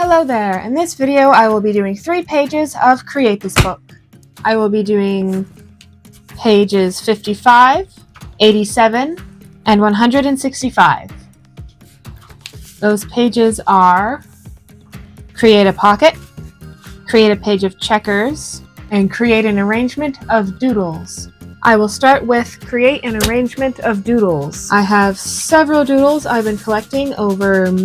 Hello there! In this video I will be doing 3 pages of Create This Book. I will be doing pages 55, 87, and 165. Those pages are Create a Pocket, Create a Page of Checkers, and Create an Arrangement of Doodles. I will start with Create an Arrangement of Doodles. I have several doodles I've been collecting over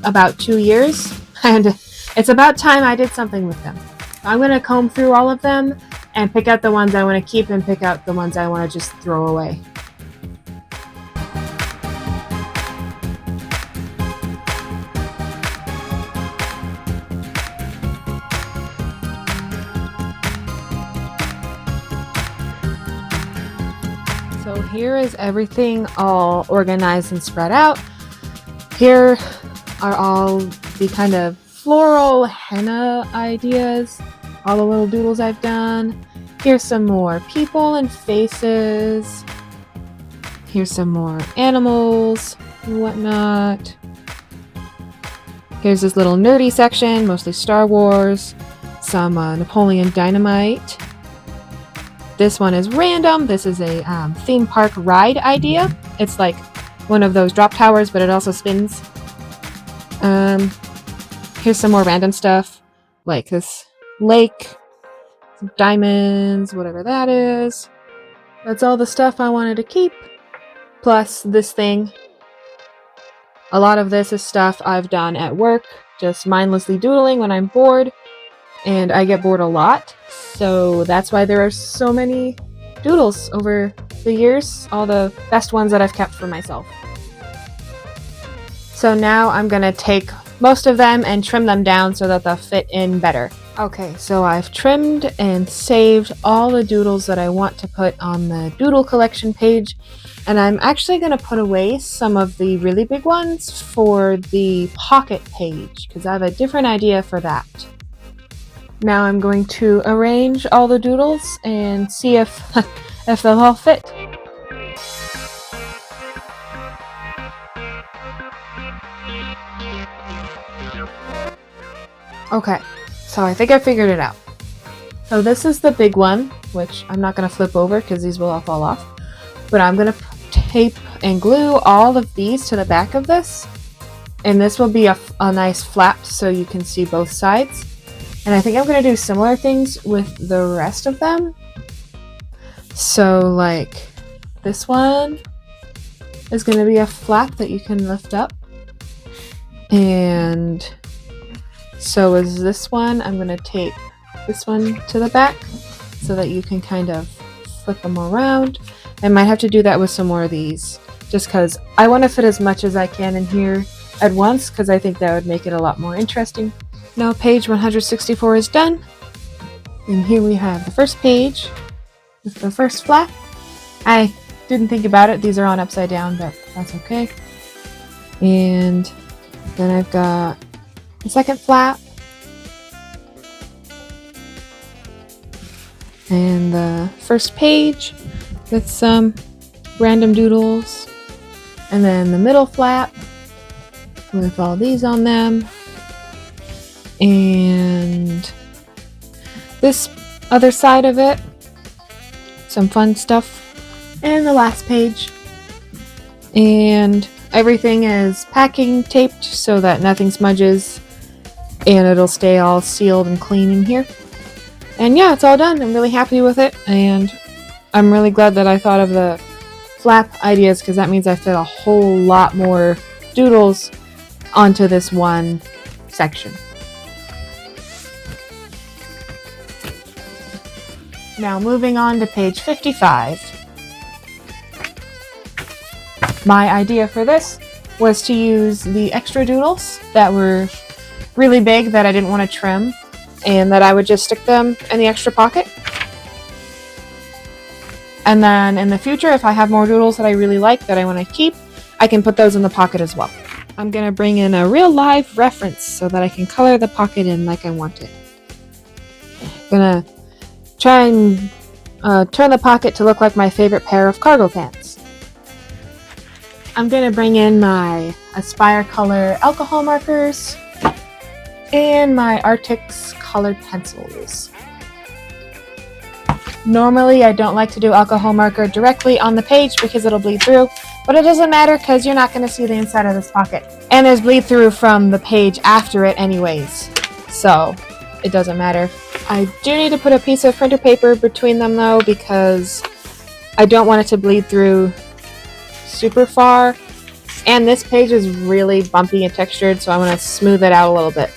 about 2 years, and it's about time I did something with them. I'm going to comb through all of them and pick out the ones I want to keep and pick out the ones I want to just throw away. So here is everything all organized and spread out. Here are all the kind of floral henna ideas, all the little doodles I've done. Here's some more people and faces. Here's some more animals and whatnot. Here's this little nerdy section, mostly Star Wars, some Napoleon Dynamite. This one is random. This is a theme park ride idea. It's like one of those drop towers, but it also spins. Here's some more random stuff, like this lake, some diamonds, whatever that is. That's all the stuff I wanted to keep, plus this thing. A lot of this is stuff I've done at work, just mindlessly doodling when I'm bored, and I get bored a lot, so that's why there are so many doodles over the years, all the best ones that I've kept for myself. So now I'm going to take most of them and trim them down so that they'll fit in better. Okay, so I've trimmed and saved all the doodles that I want to put on the doodle collection page, and I'm actually going to put away some of the really big ones for the pocket page because I have a different idea for that. Now I'm going to arrange all the doodles and see if they'll all fit. Okay, so I think I figured it out. So this is the big one, which I'm not going to flip over because these will all fall off. But I'm going to tape and glue all of these to the back of this. And this will be a nice flap so you can see both sides. And I think I'm going to do similar things with the rest of them. So like this one is going to be a flap that you can lift up. And so is this one. I'm going to tape this one to the back so that you can kind of flip them around. I might have to do that with some more of these just because I want to fit as much as I can in here at once because I think that would make it a lot more interesting. Now page 164 is done. And here we have the first page with the first flap. I didn't think about it. These are on upside down, but that's okay. And then I've got the second flap, and the first page with some random doodles, and then the middle flap with all these on them, and this other side of it, some fun stuff, and the last page. And everything is packing taped so that nothing smudges. And it'll stay all sealed and clean in here. And yeah, it's all done. I'm really happy with it. And I'm really glad that I thought of the flap ideas because that means I fit a whole lot more doodles onto this one section. Now moving on to page 55. My idea for this was to use the extra doodles that were really big that I didn't want to trim, and that I would just stick them in the extra pocket. And then in the future, if I have more doodles that I really like that I want to keep, I can put those in the pocket as well. I'm going to bring in a real live reference so that I can color the pocket in like I want it. I'm going to try and turn the pocket to look like my favorite pair of cargo pants. I'm going to bring in my Aspire Color alcohol markers and my Arctics colored pencils. Normally, I don't like to do alcohol marker directly on the page because it'll bleed through, but it doesn't matter because you're not going to see the inside of this pocket. And there's bleed through from the page after it anyways, so it doesn't matter. I do need to put a piece of printer paper between them though because I don't want it to bleed through super far. And this page is really bumpy and textured, so I'm going to smooth it out a little bit.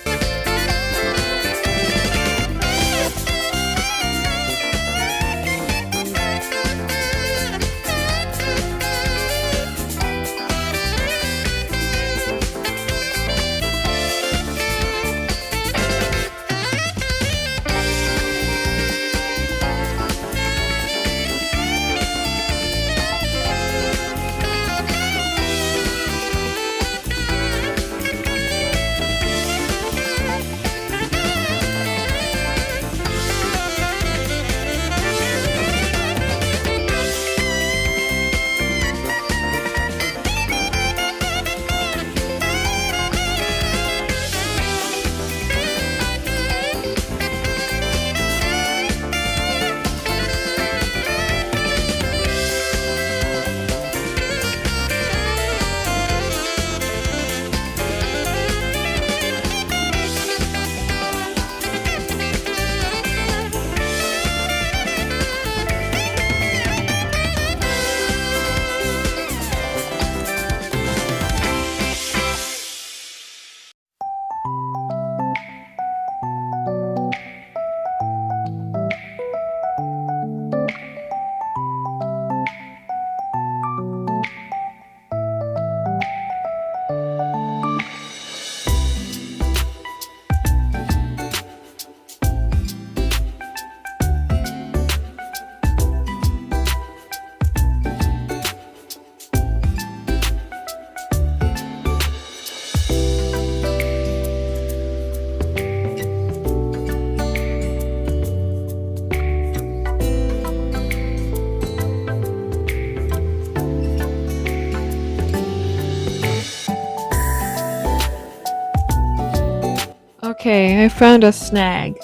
Okay, I found a snag.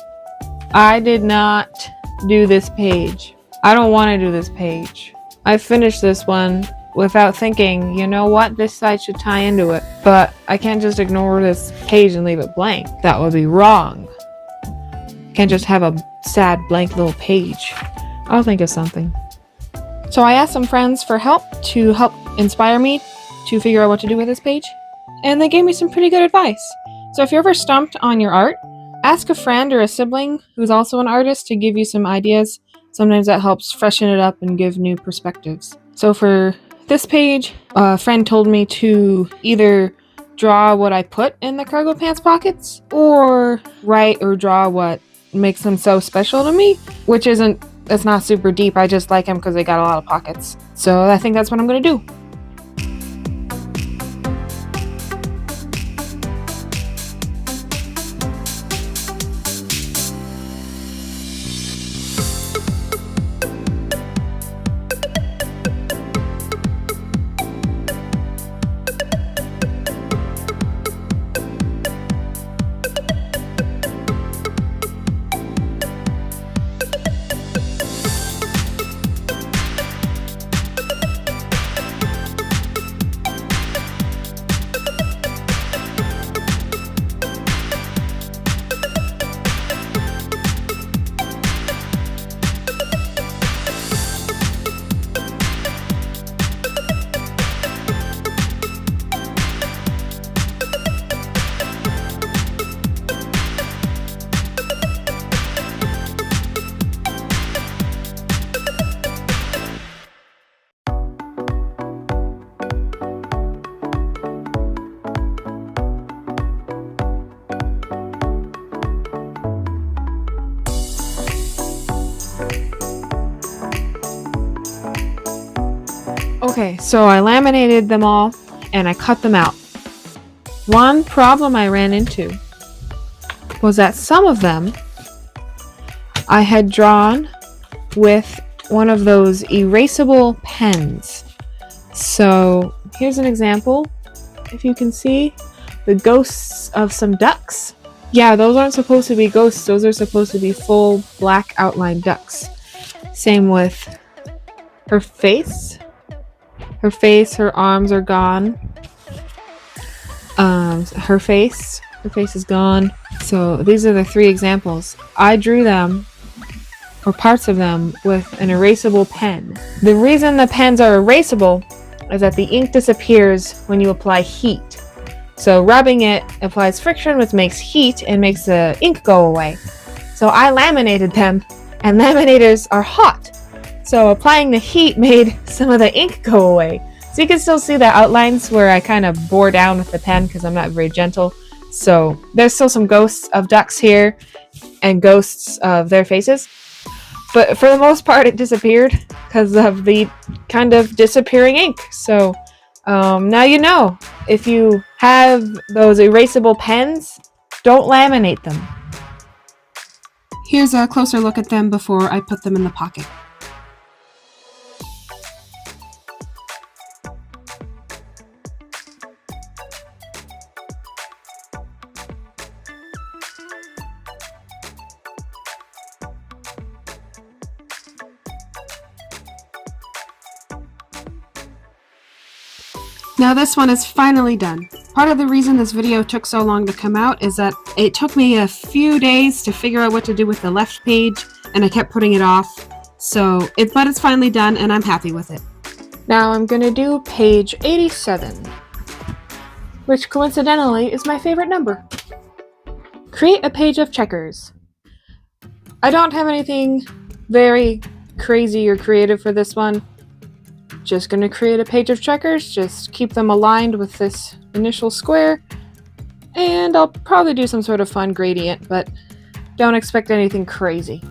I did not do this page. I don't want to do this page. I finished this one without thinking, you know what, this side should tie into it. But I can't just ignore this page and leave it blank. That would be wrong. Can't just have a sad blank little page. I'll think of something. So I asked some friends for help to help inspire me to figure out what to do with this page. And they gave me some pretty good advice. So if you're ever stumped on your art, ask a friend or a sibling who's also an artist to give you some ideas. Sometimes that helps freshen it up and give new perspectives. So for this page, a friend told me to either draw what I put in the cargo pants pockets or write or draw what makes them so special to me, which it's not super deep. I just like them because they got a lot of pockets. So I think that's what I'm going to do. Okay, so I laminated them all and I cut them out. One problem I ran into was that some of them I had drawn with one of those erasable pens. So here's an example. If you can see the ghosts of some ducks Yeah, those aren't supposed to be ghosts. Those are supposed to be full black outline ducks. Same with her face. Her arms are gone. Her face is gone. So these are the 3 examples. I drew them, or parts of them, with an erasable pen. The reason the pens are erasable is that the ink disappears when you apply heat. So rubbing it applies friction, which makes heat and makes the ink go away. So I laminated them, and laminators are hot. So applying the heat made some of the ink go away. So you can still see the outlines where I kind of bore down with the pen because I'm not very gentle. So there's still some ghosts of ducks here and ghosts of their faces. But for the most part, it disappeared because of the kind of disappearing ink. So now you know, if you have those erasable pens, don't laminate them. Here's a closer look at them before I put them in the pocket. Now this one is finally done. Part of the reason this video took so long to come out is that it took me a few days to figure out what to do with the left page, and I kept putting it off. But it's finally done and I'm happy with it. Now I'm gonna do page 87, which coincidentally is my favorite number. Create a page of checkers. I don't have anything very crazy or creative for this one. Just gonna create a page of checkers, just keep them aligned with this initial square, and I'll probably do some sort of fun gradient, but don't expect anything crazy.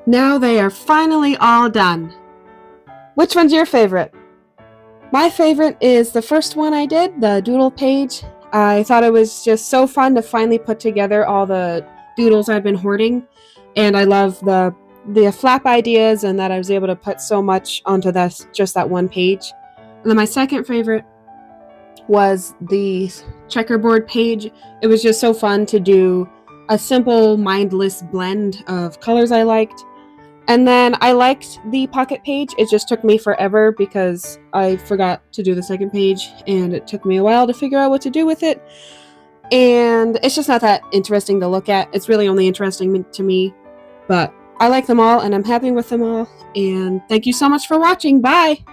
Now they are finally all done. Which one's your favorite? My favorite is the first one I did, the doodle page. I thought it was just so fun to finally put together all the doodles I've been hoarding, and I love the flap ideas and that I was able to put so much onto just that one page. And then my second favorite was the checkerboard page. It was just so fun to do a simple mindless blend of colors I liked. And then I liked the pocket page. It just took me forever because I forgot to do the second page and it took me a while to figure out what to do with it. And it's just not that interesting to look at. It's really only interesting to me. But I like them all and I'm happy with them all. And thank you so much for watching. Bye!